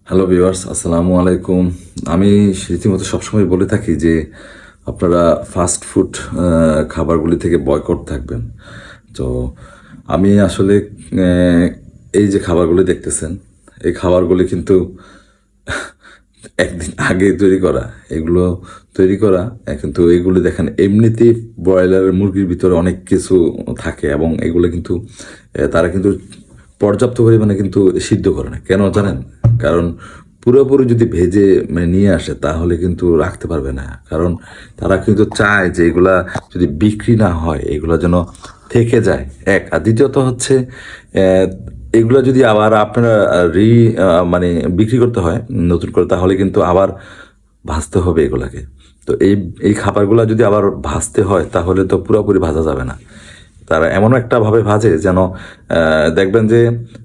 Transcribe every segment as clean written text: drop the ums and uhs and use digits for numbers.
Hello viewers, আসসালামু আলাইকুম। আমি রীতিমতো সবসময় বলে থাকি যে আপনারা ফাস্ট ফুড খাবারগুলি থেকে বয়কট থাকবেন। তো আমি আসলে এই যে খাবারগুলি দেখতেছেন, এই খাবারগুলি কিন্তু একদিন আগে তৈরি করা। এগুলো তৈরি করা কিন্তু এগুলি দেখেন এমনিতেই ব্রয়লার মুরগির ভিতরে অনেক কিছু থাকে এবং এগুলো কিন্তু তারা কিন্তু পর্যাপ্ত পরিমাণে কিন্তু সিদ্ধ করে না। কেন জানেন? কারণ পুরোপুরি যদি ভেজে নিয়ে আসে তাহলে কিন্তু রাখতে পারবে না। কারণ তারা কিন্তু চায় যে এগুলা যদি বিক্রি না হয় এগুলা যেন থেকে যায় এক। আর দ্বিতীয়ত হচ্ছে এগুলো যদি আবার আপনারা মানে বিক্রি করতে হয় নতুন করে, তাহলে কিন্তু আবার ভাজতে হবে এগুলাকে। তো এই খাবারগুলো যদি আবার ভাজতে হয় তাহলে তো পুরোপুরি ভাজা যাবে না। তারা এমন একটা ভাবে ভাজে যেন দেখবেন যে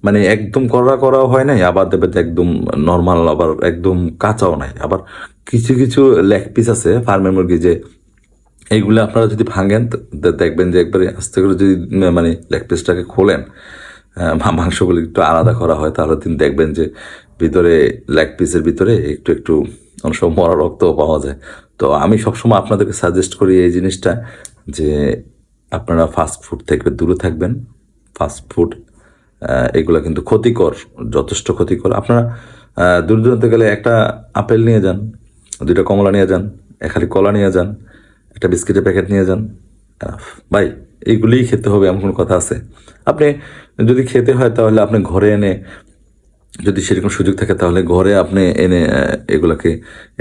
মানে একদম কড়া করাও হয় নাই, আবার দেখবেন যে একদম নর্মাল, আবার একদম কাঁচাও নাই। আবার কিছু কিছু লেগ পিস আছে ফার্মের মুরগি, যে এইগুলো আপনারা যদি ভাঙেন দেখবেন যে একবারে আস্তে করে যদি মানে লেগ পিসটাকে খোলেন, মাংসগুলো একটু আলাদা করা হয়, তাহলে তিনি দেখবেন যে ভিতরে লেগ পিসের ভিতরে একটু একটু অনেক সময় মরা রক্তও পাওয়া যায়। তো আমি সবসময় আপনাদেরকে সাজেস্ট করি এই জিনিসটা, যে আপনারা ফাস্ট ফুড থেকে দূরে থাকবেন। ফাস্ট ফুড এগুলো কিন্তু ক্ষতিকর, যথেষ্ট ক্ষতিকর। আপনারা দূর দূরান্তে গেলে একটা আপেল নিয়ে যান, দুইটা কমলা নিয়ে যান, এক খালি কলা নিয়ে যান, একটা বিস্কিটের প্যাকেট নিয়ে যান। ভাই, এইগুলিই খেতে হবে এমন কোনো কথা আছে? আপনি যদি খেতে হয় তাহলে আপনি ঘরে এনে, যদি সেরকম সুযোগ থাকে তাহলে ঘরে আপনি এনে এগুলাকে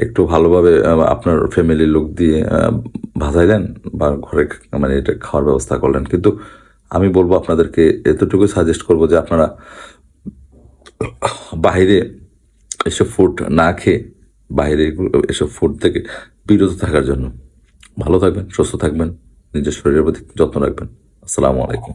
একটু ভালোভাবে আপনার ফ্যামিলির লোক দিয়ে ভাজাইলেন বা ঘরে মানে এটা খাওয়ার ব্যবস্থা করলেন। কিন্তু আমি বলবো আপনাদেরকে, এতটুকু সাজেস্ট করবো যে আপনারা বাইরে এসব ফুড না খেয়ে বাইরে এসব ফুড থেকে বিরত থাকার জন্য। ভালো থাকবেন, সুস্থ থাকবেন, নিজের শরীরের প্রতি যত্ন রাখবেন। আসসালামু আলাইকুম।